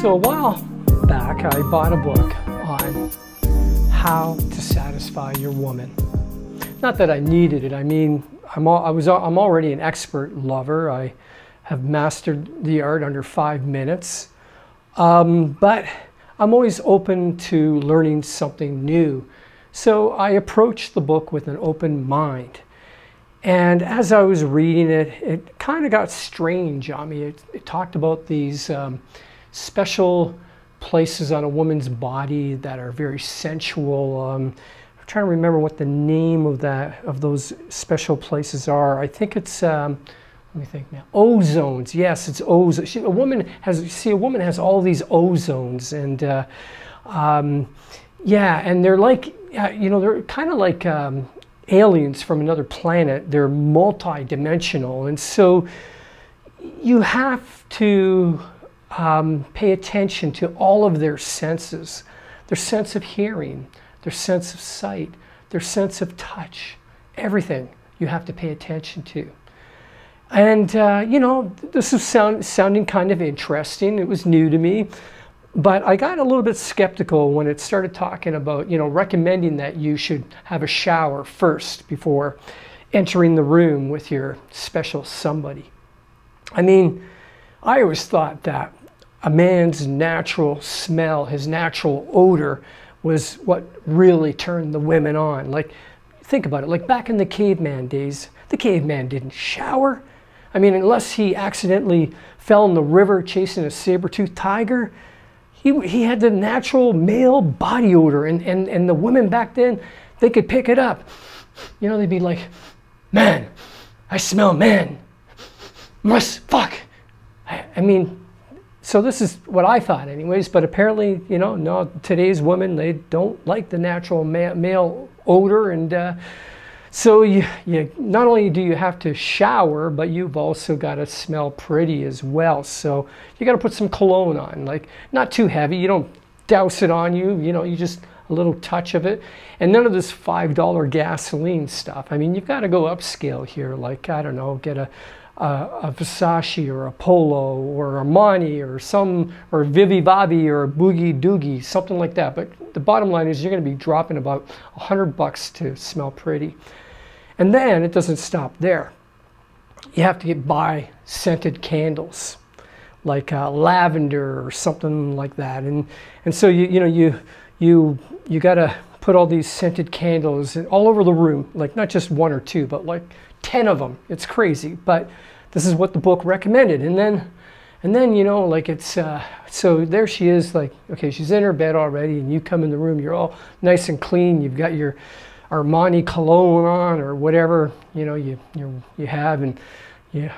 So a while back, I bought a book on how to satisfy your woman. Not that I needed it. I mean, I'm already an expert lover. I have mastered the art under 5 minutes. But I'm always open to learning something new. So I approached the book with an open mind. And as I was reading it, it kind of got strange on me. It talked about these special places on a woman's body that are very sensual. I'm trying to remember what the name of those special places are. I think it's let me think now. Ozones. Yes, it's ozone. A woman has all these ozones, and yeah, and they're like, they're kind of like aliens from another planet. They're multi-dimensional, and so you have to pay attention to all of their senses, their sense of hearing, their sense of sight, their sense of touch, everything you have to pay attention to. And this is sounding kind of interesting. It was new to me, but I got a little bit skeptical when it started talking about, recommending that you should have a shower first before entering the room with your special somebody. I mean, I always thought that a man's natural smell, his natural odor, was what really turned the women on. Like, think about it. Like back in the caveman days, the caveman didn't shower. I mean, unless he accidentally fell in the river chasing a saber-toothed tiger, he had the natural male body odor. And the women back then, they could pick it up. They'd be like, man, I smell man. Must fuck. I mean, so this is what I thought anyways, but apparently, no, today's women, they don't like the natural male odor. And so you not only do you have to shower, but you've also got to smell pretty as well. So you got to put some cologne on, like not too heavy. You don't douse it on you, you just a little touch of it. And none of this $5 gasoline stuff. I mean, you've got to go upscale here, like, I don't know, get a Versace or a Polo or Armani or Vivi Vavi or a Boogie Doogie, something like that. But the bottom line is you're going to be dropping about $100 to smell pretty. And then it doesn't stop there. You have to buy scented candles, like lavender or something like that. And so you got to put all these scented candles all over the room, like not just 1 or 2, but like 10 of them. It's crazy, but this is what the book recommended. And then like it's so there she is, like, okay, she's in her bed already, and you come in the room, you're all nice and clean, you've got your Armani cologne on or whatever you have, and you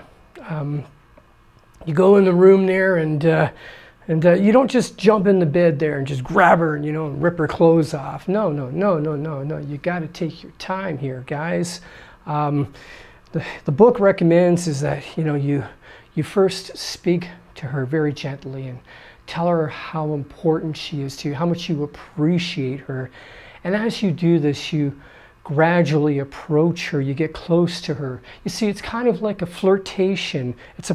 go in the room there, and you don't just jump in the bed there and just grab her and and rip her clothes off. No. You got to take your time here, guys. The book recommends is that you first speak to her very gently and tell her how important she is to you, how much you appreciate her. And as you do this, you gradually approach her, you get close to her. You see, it's kind of like a flirtation. It's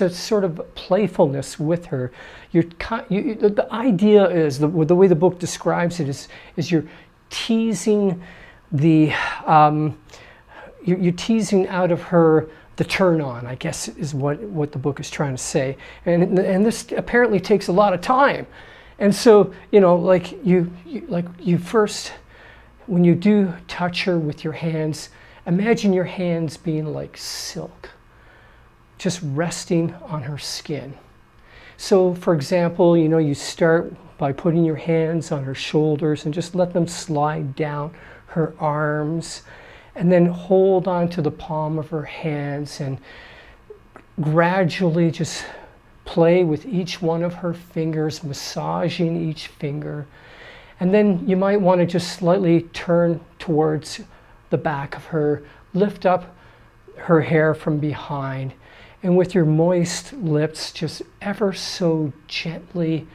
a sort of playfulness with her. The idea is, the way the book describes it is you're teasing you're teasing out of her the turn on, I guess, is what the book is trying to say. And this apparently takes a lot of time. And so, like you first, when you do touch her with your hands, imagine your hands being like silk, just resting on her skin. So, for example, you start by putting your hands on her shoulders and just let them slide down her arms, and then hold on to the palm of her hands and gradually just play with each one of her fingers, massaging each finger. And then you might want to just slightly turn towards the back of her, lift up her hair from behind, and with your moist lips, just ever so gently,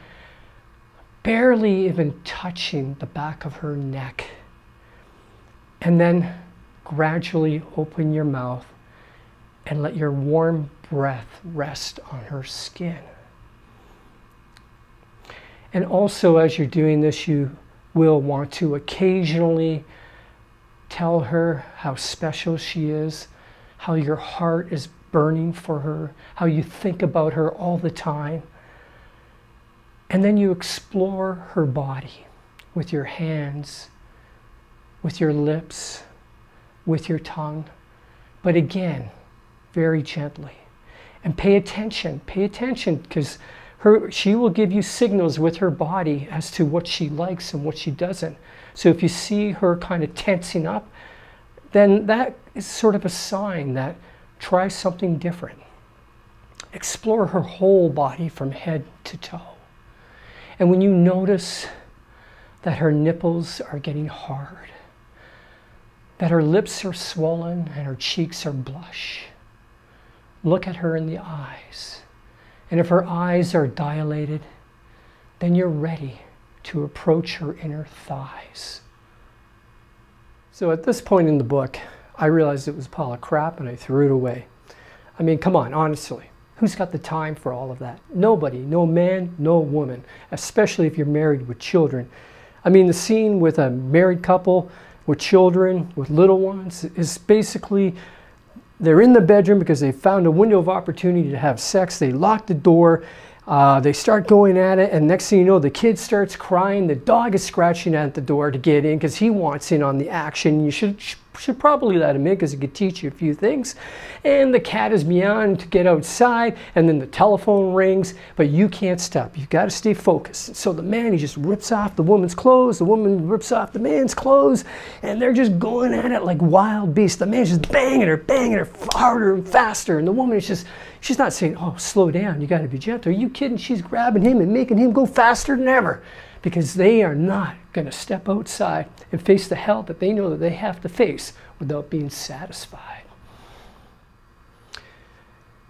barely even touching the back of her neck. And then gradually open your mouth and let your warm breath rest on her skin. And also, as you're doing this, you will want to occasionally tell her how special she is, how your heart is burning for her, how you think about her all the time. And then you explore her body with your hands, with your lips, with your tongue. But again, very gently. And pay attention, because she will give you signals with her body as to what she likes and what she doesn't. So if you see her kind of tensing up, then that is sort of a sign that try something different. Explore her whole body from head to toe. And when you notice that her nipples are getting hard, that her lips are swollen and her cheeks are blush, look at her in the eyes. And if her eyes are dilated, then you're ready to approach her inner thighs. So at this point in the book, I realized it was a pile of crap and I threw it away. I mean, come on, honestly. Who's got the time for all of that? Nobody, no man, no woman, especially if you're married with children. I mean, the scene with a married couple with children, with little ones, is basically they're in the bedroom because they found a window of opportunity to have sex. They lock the door, they start going at it, and next thing you know, the kid starts crying. The dog is scratching at the door to get in because he wants in on the action. You should probably let him in because it could teach you a few things. And the cat is meowing to get outside, and then the telephone rings, but you can't stop. You've got to stay focused. So the man, he just rips off the woman's clothes, the woman rips off the man's clothes, and they're just going at it like wild beasts. The man's just banging her harder and faster, and the woman is just, she's not saying, oh, slow down, you got to be gentle. Are you kidding? She's grabbing him and making him go faster than ever, because they are not going to step outside and face the hell that they know that they have to face without being satisfied.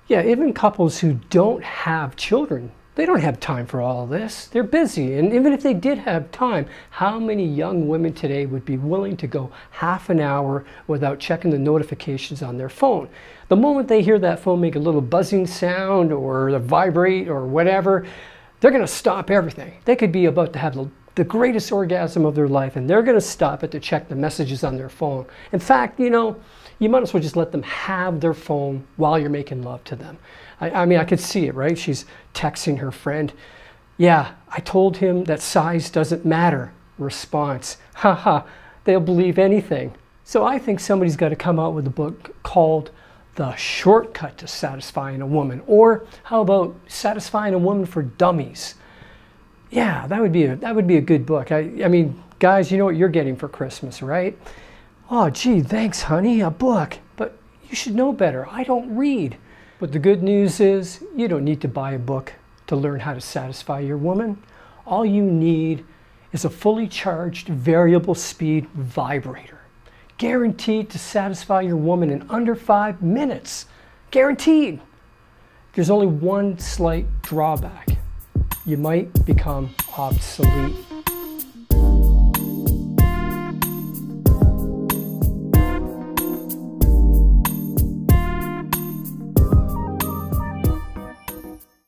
Yeah, even couples who don't have children, they don't have time for all of this. They're busy. And even if they did have time, how many young women today would be willing to go half an hour without checking the notifications on their phone? The moment they hear that phone make a little buzzing sound or vibrate or whatever, they're going to stop everything. They could be about to have the greatest orgasm of their life, and they're going to stop it to check the messages on their phone. In fact, you know, you might as well just let them have their phone while you're making love to them. I mean, I could see it, right? She's texting her friend. Yeah, I told him that size doesn't matter. Response. Haha, they'll believe anything. So I think somebody's got to come out with a book called The Shortcut to Satisfying a Woman. Or how about Satisfying a Woman for Dummies? Yeah, that would be a good book. I mean, guys, you know what you're getting for Christmas, right? Oh, gee, thanks, honey, a book. But you should know better. I don't read. But the good news is you don't need to buy a book to learn how to satisfy your woman. All you need is a fully charged variable speed vibrator, guaranteed to satisfy your woman in under 5 minutes. Guaranteed. There's only one slight drawback. You might become obsolete.